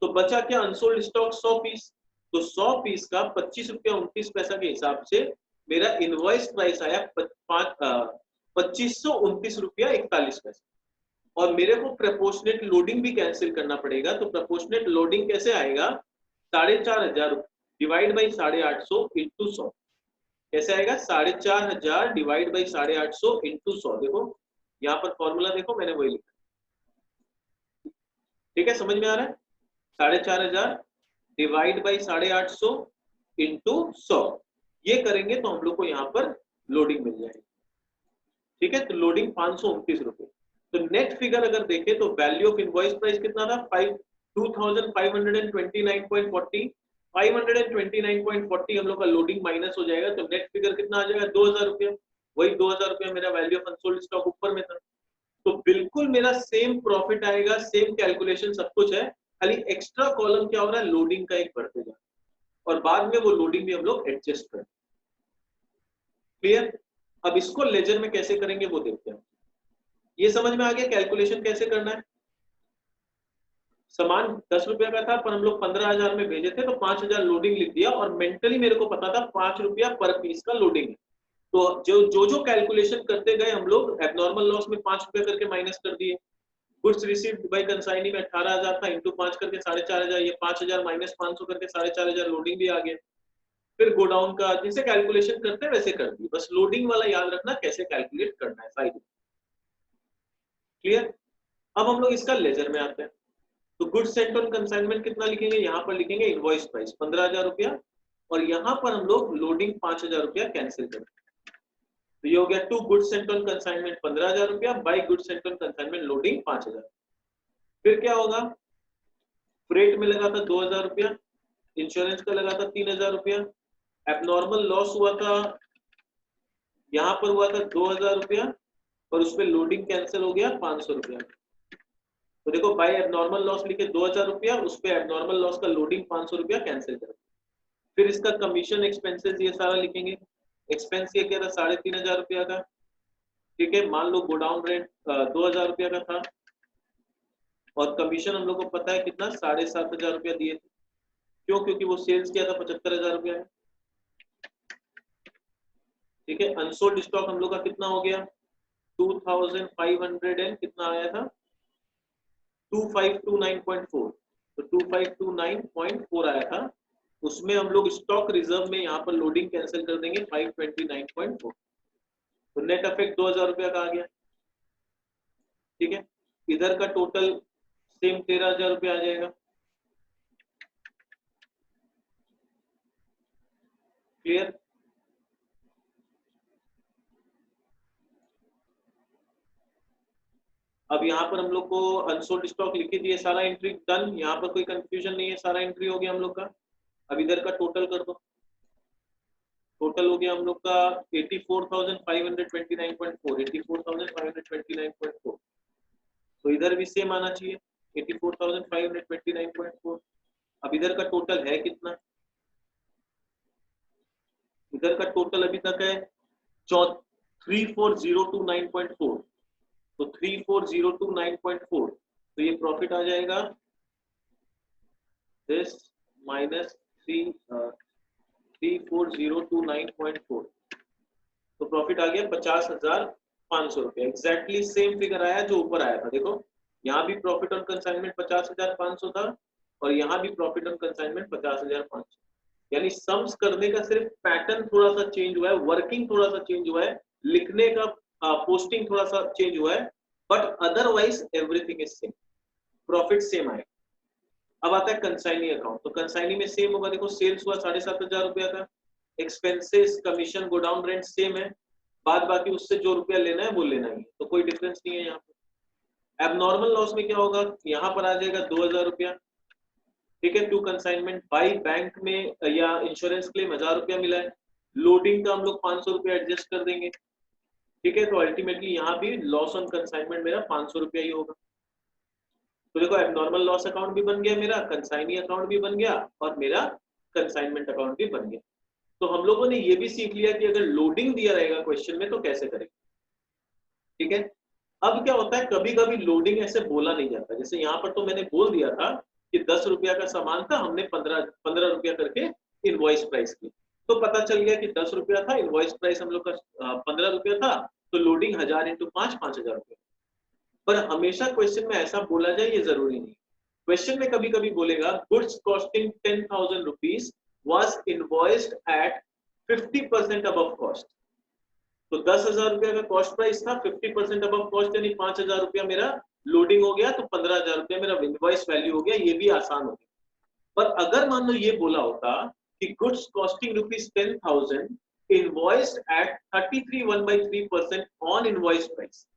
तो बचा क्या, अनसोल्ड स्टॉक 100 पीस, तो 100 पीस का 25 रुपया 29 पैसा के हिसाब से मेरा इनवॉइस प्राइस आया 2529 रुपया 41 पैसा, और मेरे को प्रोपोर्शनेट लोडिंग भी कैंसिल करना पड़ेगा, तो प्रोपोर्शनेट लोडिंग कैसे आएगा, 4,500 डिवाइड बाई 850 इंटू 100, कैसे आएगा, 4,500 डिवाइड बाई 850 इंटू 100। देखो यहाँ पर फॉर्मूला देखो, मैंने वही लिखा, ठीक है, समझ में आ रहा है, 4,500 डिवाइड बाई 850 इंटू 100, ये करेंगे तो हम लोग को यहाँ पर लोडिंग मिल जाएगी। ठीक है, तो लोडिंग 529 रुपए। तो नेट फिगर अगर देखें तो वैल्यू ऑफ इनवॉइस प्राइस कितना था, 2529.40, 529.40 हम लोग का लोडिंग माइनस हो जाएगा, तो नेट फिगर कितना आ जाएगा, 2,000 रुपया, वही 2,000 रुपया मेरा वैल्यू ऑफ अनसोल्ड स्टॉक ऊपर में था, तो बिल्कुल मेरा सेम प्रॉफिट आएगा, सेम कैलकुलेशन सब कुछ है, खाली एक्स्ट्रा कॉलम क्या हो रहा है, लोडिंग का एक बढ़ते जा रहा है, और बाद में वो लोडिंग भी हम लोग एडजस्ट करें। क्लियर? अब इसको लेजर में कैसे करेंगे वो देखते हैं। ये समझ में आ गया कैलकुलेशन कैसे करना है। सामान 10 रुपया का था पर हम लोग 15,000 में भेजे थे, तो 5,000 लोडिंग लिख दिया, और मेंटली मेरे को पता था 5 रुपया पर पीस का लोडिंग है। तो जो कैलकुलेशन करते गए हम लोग एबनॉर्मल लॉस में 5 रुपया करके माइनस कर दिए। गुड्स रिसीव्ड बाय कंसाइनी में 18,000 था, इंटू 5 करके 4,500, ये 5,000 माइनस 500 करके 4,500 लोडिंग भी आ गया। फिर गोडाउन का जैसे कैलकुलेशन करते हैं वैसे कर दी, बस लोडिंग वाला याद रखना कैसे कैलकुलेट करना है साइड। क्लियर? अब हम लोग इसका लेजर में आते हैं। तो गुड्स सेंट ऑन कंसाइनमेंट कितना लिखेंगे, यहाँ पर लिखेंगे इनवॉइस प्राइस 15,000 रुपया, और यहाँ पर हम लोग लोडिंग 5,000 रुपया कैंसिल करेंगे। तो ये हो गया to goods sent on consignment 15,000 रुपया by goods sent on consignment loading 5,000। फिर क्या होगा, फ्रेट में लगा था 2,000 रुपया, इंश्योरेंस का लगा था 3,000 रुपया, एबनॉर्मल लॉस हुआ था यहाँ पर हुआ था 2,000 रुपया, और उसमें लोडिंग कैंसिल हो गया 500 रुपया। तो देखो बाय एबनॉर्मल लॉस लिखे 2,000 रुपया, उस पे एबनॉर्मल लॉस का लोडिंग 500 रुपया कैंसिल करें। फिर इसका कमीशन एक्सपेंसेस ये सारा लिखेंगे। एक्सपेंस ये क्या था 3,500 रुपया का, ठीक है। मान लो गोडाउन रेंट 2,000 रुपया का था, और कमीशन हम लोग को पता है कितना 7,500 रुपया दिए थे। क्यों? क्योंकि वो सेल्स किया था 75,000 रुपया है, ठीक है। अनसोल्ड स्टॉक हम लोग का कितना हो गया 2,500 एंड कितना आया था 2529.4, तो 2529.4 आया था। उसमें हम लोग स्टॉक रिजर्व में यहाँ पर लोडिंग कैंसिल कर देंगे 529.4, तो नेट इफेक्ट 2,000 रुपया का आ गया, ठीक है। इधर का टोटल सेम 13,000 रुपया आ जाएगा। क्लियर? अब यहाँ पर हम लोग को अनसोल्ड स्टॉक लिख दिए, सारा एंट्री डन, यहाँ पर कोई कंफ्यूजन नहीं है, सारा एंट्री हो गया हम लोग का। अब इधर का टोटल कर दो, टोटल हो गया हम लोग का 84,529.4, 84,529.4, तो इधर भी सेम आना चाहिए 84,529.4। अब इधर का टोटल है कितना, इधर का टोटल अभी तक है 34,029.4, तो 34,029.4, तो ये प्रॉफिट आ जाएगा दिस माइनस 34,029.4, तो प्रॉफिट आ गया 50,500 रुपया। एग्जैक्टली सेम फिगर आया जो ऊपर आया था। देखो यहाँ भी प्रॉफिट ऑन कंसाइनमेंट 50,500 था, और यहाँ भी प्रॉफिट ऑन कंसाइनमेंट 50,500, यानी सम्स करने का सिर्फ पैटर्न थोड़ा सा चेंज हुआ है, वर्किंग थोड़ा सा चेंज हुआ है, लिखने का पोस्टिंग थोड़ा सा चेंज हुआ है, but otherwise everything is same, profit same आएगा। अब आता है कंसाइनी अकाउंट, तो कंसाइनी में सेम होगा। देखो सेल्स हुआ 7,500 रुपया का, expenses commission godown rent same है, बाद बाकी उससे जो रुपया लेना है वो लेना ही है, तो कोई डिफरेंस नहीं है यहाँ पे। एबनॉर्मल लॉस में क्या होगा, यहाँ पर आ जाएगा 2,000 रुपया, ठीक है। टू कंसाइनमेंट बाई बैंक में या इंश्योरेंस क्लेम 1,000 रुपया मिला है, लोडिंग का हम लोग 500 रुपया एडजस्ट कर देंगे, ठीक है। तो अल्टीमेटली यहाँ भी लॉस ऑन कंसाइनमेंट मेरा 500 रुपया ही होगा। तो देखो एबनॉर्मल लॉस अकाउंट भी बन गया मेरा, कंसाइनी अकाउंट भी बन गया, और मेरा कंसाइनमेंट अकाउंट भी बन गया। तो हम लोगों ने ये भी सीख लिया कि अगर लोडिंग दिया रहेगा क्वेश्चन में तो कैसे करेंगे, ठीक है। अब क्या होता है, कभी कभी लोडिंग ऐसे बोला नहीं जाता, जैसे यहाँ पर तो मैंने बोल दिया था कि 10 रुपया का सामान था, हमने 15 रुपया करके इनवॉइस प्राइस की, तो पता चल गया कि 10 रुपया था, इनवॉइस प्राइस हम लोग का 15 रुपया था, तो लोडिंग 1,000 इंटू 5,000 रुपया। पर हमेशा क्वेश्चन में ऐसा बोला जाए ये जरूरी नहीं। क्वेश्चन में कभी कभी बोलेगा goods costing 10,000 rupees was invoiced at 50% above cost, तो 10,000 रुपया का कॉस्ट प्राइस था, 50% अबव कॉस्ट यानी 5,000 रुपया मेरा लोडिंग हो गया, तो 15,000 रुपया मेरा इनवॉइस वैल्यू हो गया, ये भी आसान हो गया। पर अगर मान लो ये बोला होता कि goods costing rupees 10,000 invoiced at 33.1/3% on invoice price,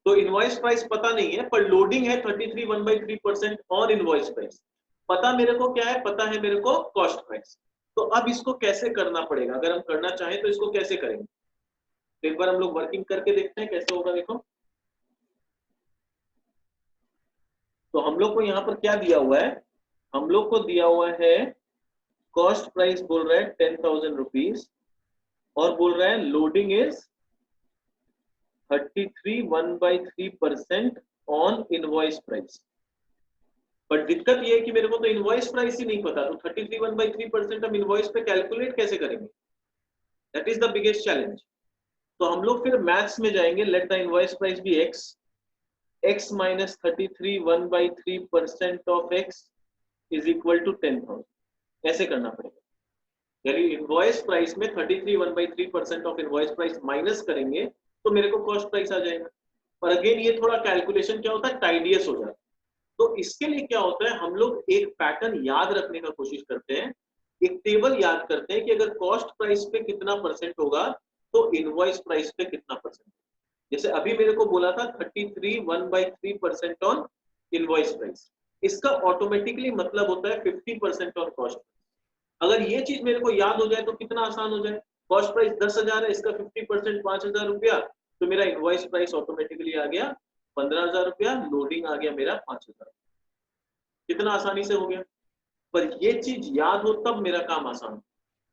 तो इनवॉइस प्राइस पता नहीं है पर लोडिंग है 33.1/3% ऑन इनवॉइस प्राइस, पता मेरे को क्या है, पता है मेरे को कॉस्ट प्राइस। तो अब इसको कैसे करना पड़ेगा, अगर हम करना चाहें तो इसको कैसे करेंगे, तो एक बार हम लोग वर्किंग करके देखते हैं कैसे होगा। देखो तो हम लोग को यहाँ पर क्या दिया हुआ है, हम लोग को दिया हुआ है कॉस्ट प्राइस बोल रहा है 10,000 रुपीज और बोल रहा है loading is 33 1/3% on invoice price. But दिक्कत ये है कि मेरे को तो इनवॉइस प्राइस ही नहीं पता, तो 33 1/3% हम इनवॉइस पे कैलकुलेट कैसे करेंगे? That is the biggest challenge. तो हम लोग फिर मैथ्स में जाएंगे, let the invoice price be x minus 33 1/3% off x is equal to 10,000। ऐसे करना पड़ेगा, यानी इनवॉइस प्राइस में 33 1/3% ऑफ इनवॉइस प्राइस माइनस करेंगे तो मेरे को कॉस्ट प्राइस आ जाएगा। और अगेन ये थोड़ा कैलकुलेशन क्या होता है, टाइडियस हो जाता है। तो इसके लिए क्या होता है, हम लोग एक पैटर्न याद रखने का कोशिश करते हैं, एक टेबल याद करते हैं कि अगर कॉस्ट प्राइस पे कितना परसेंट होगा तो इनवॉइस प्राइस पे कितना परसेंट। जैसे अभी मेरे को बोला था 33 1/3% ऑन इनवॉइस प्राइस, इसका ऑटोमेटिकली मतलब होता है 50% ऑन कॉस्ट। अगर ये चीज मेरे को याद हो जाए तो कितना आसान हो जाए, कॉस्ट प्राइस 10,000 है, इसका 50% 5,000 रुपया, तो मेरा इनवॉइस प्राइस ऑटोमेटिकली आ गया 15,000 रुपया, लोडिंग आ गया मेरा 5,000। कितना आसानी से हो गया। पर ये चीज याद हो तब मेरा काम आसान हो।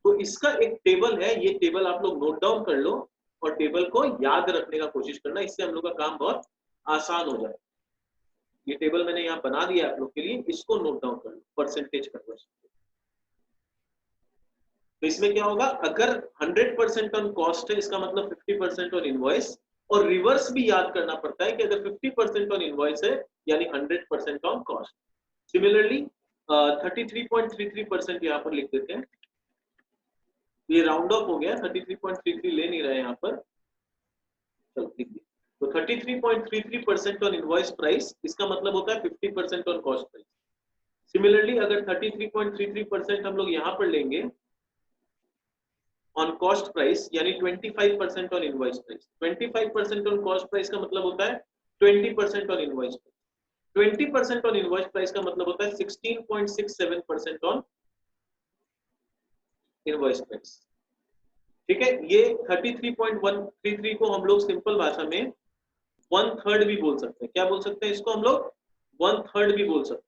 तो इसका एक टेबल है, ये टेबल आप लोग नोट डाउन कर लो और टेबल को याद रखने का कोशिश करना, इससे हम लोग का काम बहुत आसान हो जाए। ये टेबल मैंने यहाँ बना दिया आप लोग के लिए, इसको नोट डाउन कर लो, परसेंटेज कन्वर्जन। तो इसमें क्या होगा, अगर 100% ऑन कॉस्ट है इसका मतलब 50% ऑन इनवॉइस, और रिवर्स भी याद करना पड़ता है कि अगर 50% ऑन इनवॉइस है यानी 100% ऑन कॉस्ट। सिमिलरली 33.33% यहाँ पर लिख देते हैं, ये राउंड ऑफ हो गया, 33.33 ले नहीं रहे यहाँ पर, चलो लिख दिया। तो 33.33% ऑन इनवॉइस प्राइस, इसका मतलब होता है 50% ऑन कॉस्ट प्राइस। सिमिलरली अगर 33.33% हम लोग यहाँ पर लेंगे ऑन कॉस्ट प्राइस, यानी 25% on invoice price. 25% on cost price का मतलब होता है 20% on invoice price. 20% on invoice price का मतलब होता है 16.67% ऑन इनवॉइस प्राइस। ठीक है, ये 33.133 को हम लोग सिंपल भाषा में 1/3 भी बोल सकते हैं। क्या बोल सकते हैं इसको हम लोग? 1/3 भी बोल सकते हैं।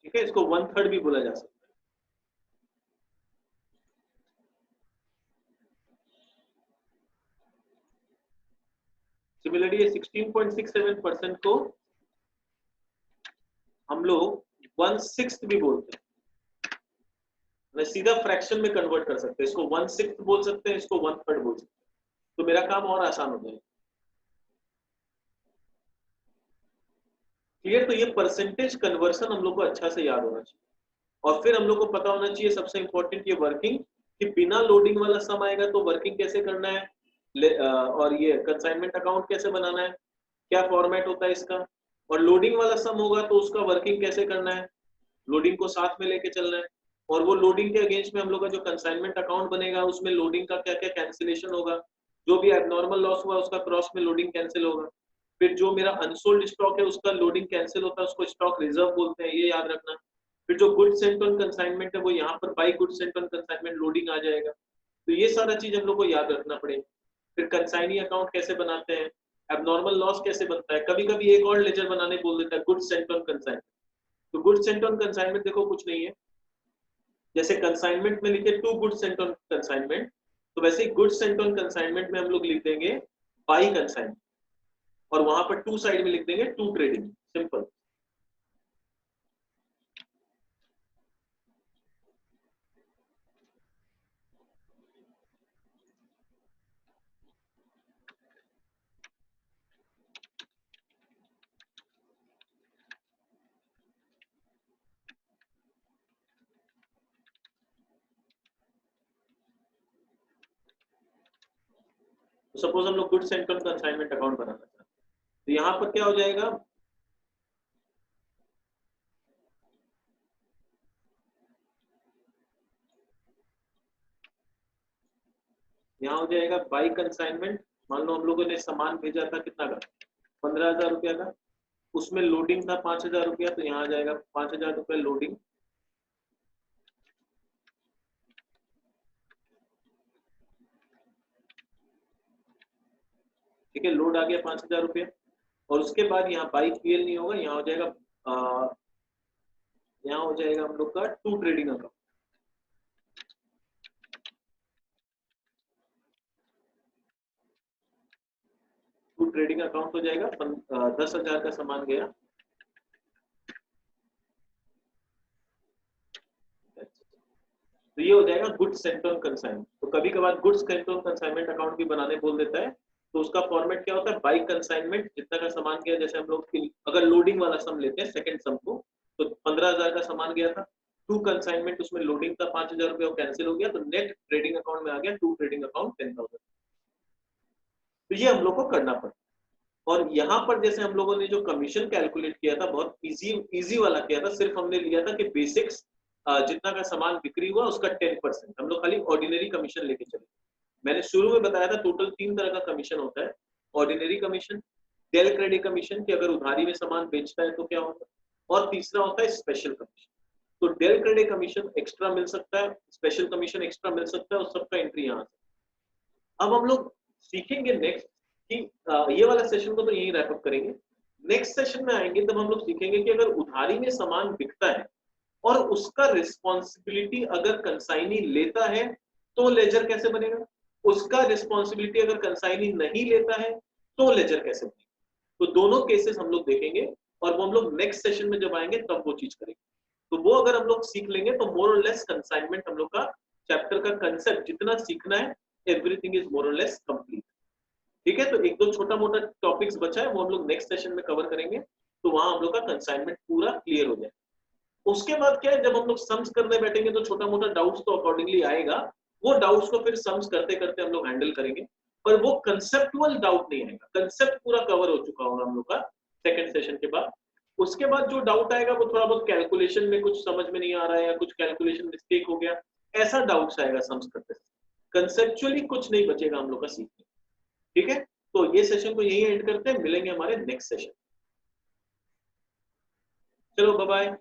ठीक है, इसको 1/3 भी बोला जा सकता है। सिमिलरली 16.67% को हम लोग 1/6 भी बोलते हैं, सीधा फ्रैक्शन में कन्वर्ट कर सकते हैं। इसको 1/6 बोल सकते हैं, इसको 1/3 बोल सकते हैं, तो मेरा काम और आसान हो जाएगा। क्लियर? तो ये परसेंटेज कन्वर्सन हम लोग को अच्छा से याद होना चाहिए, और फिर हम लोग को पता होना चाहिए सबसे इंपॉर्टेंट ये वर्किंग, कि बिना लोडिंग वाला सम आएगा तो वर्किंग कैसे करना है, और ये कंसाइनमेंट अकाउंट कैसे बनाना है, क्या फॉर्मेट होता है इसका, और लोडिंग वाला सम होगा तो उसका वर्किंग कैसे करना है, लोडिंग को साथ में लेके चलना है, और वो लोडिंग के अगेंस्ट में हम लोग का जो कंसाइनमेंट अकाउंट बनेगा उसमें लोडिंग का क्या क्या कैंसिलेशन होगा, जो भी एबनॉर्मल लॉस हुआ उसका क्रॉस में लोडिंग कैंसिल होगा, फिर जो मेरा अनसोल्ड स्टॉक है उसका लोडिंग कैंसिल होता है, उसको स्टॉक रिजर्व बोलते हैं, ये याद रखना। फिर जो गुड्स सेंट ऑन कंसाइनमेंट है वो यहाँ पर by goods sent on consignment loading आ जाएगा। तो ये सारा चीज हम लोग को याद रखना पड़ेगा। फिर कंसाइनी अकाउंट कैसे बनाते हैं, एबनॉर्मल लॉस कैसे बनता है, कभी कभी एक और लेजर बनाने बोल देता है, गुड्स सेंट ऑन कंसाइनमेंट। तो गुड्स सेंट ऑन कंसाइनमेंट देखो कुछ नहीं है, जैसे कंसाइनमेंट में लिखे to goods sent on consignment, तो वैसे ही गुड्स सेंट ऑन कंसाइनमेंट में हम लोग लिख देंगे बाई कंसाइनमेंट, और वहां पर टू साइड में लिख देंगे टू ट्रेडिंग, सिंपल। तो सपोज हम लोग goods sent on consignment account बनाना चाहते हैं, तो यहाँ पर क्या हो जाएगा, यहाँ हो जाएगा बाई कंसाइनमेंट। मान लो हम लोगों ने सामान भेजा था कितना का, 15,000 रुपया का, उसमें लोडिंग था 5,000 रुपया, तो यहाँ आ जाएगा 5,000 रुपया लोडिंग। ठीक है, लोड आ गया 5,000 रुपया, और उसके बाद यहाँ बाई पीएल नहीं होगा, यहाँ हो जाएगा यहाँ हो जाएगा हम लोग का to trading account. To trading account हो जाएगा, 10,000 का सामान गया, तो ये हो जाएगा गुड्स सेंट ऑन कंसाइनमेंट। तो कभी कभार goods sent on consignment account भी बनाने बोल देता है, तो उसका फॉर्मेट क्या होता है, बाई कंसाइनमेंट, जितना का सामान गया, जैसे हम लोग अगर लोडिंग वाला सम लेते हैं सेकंड सम को, तो 15,000 का सामान गया था, टू कंसाइनमेंट उसमें लोडिंग था 5,000 रुपया, वो कैंसिल हो गया, तो नेट ट्रेडिंग अकाउंट में आ गया टू ट्रेडिंग अकाउंट 10,000। तो ये हम लोग को करना पड़ता। और यहाँ पर जैसे हम लोगों ने जो कमीशन कैलकुलेट किया था, बहुत इजी वाला किया था, सिर्फ हमने लिया था कि बेसिक्स जितना का सामान बिक्री हुआ उसका 10%, हम लोग खाली ऑर्डिनरी कमीशन लेके चले। मैंने शुरू में बताया था टोटल 3 तरह का कमीशन होता है, ordinary commission, del credit commission, कि अगर उधारी में सामान बेचता है तो क्या होगा, और तीसरा होता है स्पेशल कमीशन। तो डेल क्रेडिट कमीशन एक्स्ट्रा मिल सकता है, स्पेशल कमीशन एक्स्ट्रा मिल सकता है, और सबका एंट्री यहाँ से। अब हम लोग सीखेंगे नेक्स्ट कि ये वाला सेशन को तो यही रैप अप करेंगे। नेक्स्ट सेशन में आएंगे तब हम लोग सीखेंगे कि अगर उधारी में सामान बिकता है और उसका रिस्पॉन्सिबिलिटी अगर कंसाइनी लेता है तो लेजर कैसे बनेगा, उसका रिस्पॉन्सिबिलिटी अगर कंसाइनी नहीं लेता है तो लेजर कैसे बनेगा। तो दोनों केसेस हम लोग देखेंगे, और वो हम लोग नेक्स्ट सेशन में जब आएंगे तब वो चीज करेंगे। तो वो अगर हम लोग सीख लेंगे तो मोर और लेस कंसाइनमेंट हम लोग का चैप्टर का कंसेप्ट जितना सीखना है, एवरीथिंग इज मोर और लेस कंप्लीट। ठीक है, तो एक दो छोटा मोटा टॉपिक्स बचा है, वो हम लोग नेक्स्ट सेशन में कवर करेंगे, तो वहां हम लोग का कंसाइनमेंट पूरा क्लियर हो जाए। उसके बाद क्या है, जब हम लोग सम्स करने बैठेंगे तो छोटा मोटा डाउट्स तो अकॉर्डिंगली आएगा, वो डाउट्स को फिर सम्स करते करते हम लोग हैंडल करेंगे, पर वो कंसेप्टुअल डाउट नहीं आएगा, कंसेप्ट पूरा कवर हो चुका होगा हम लोग का सेकंड सेशन के बाद। उसके बाद जो डाउट आएगा वो थोड़ा बहुत कैलकुलेशन में कुछ समझ में नहीं आ रहा है, या कुछ कैलकुलेशन मिस्टेक हो गया, ऐसा डाउट्स आएगा सम्स करते। कंसेप्चुअली कुछ नहीं बचेगा हम लोग का सीखने। ठीक है, तो ये सेशन को यही एंड करते हैं, मिलेंगे हमारे नेक्स्ट सेशन। चलो बाय बाय।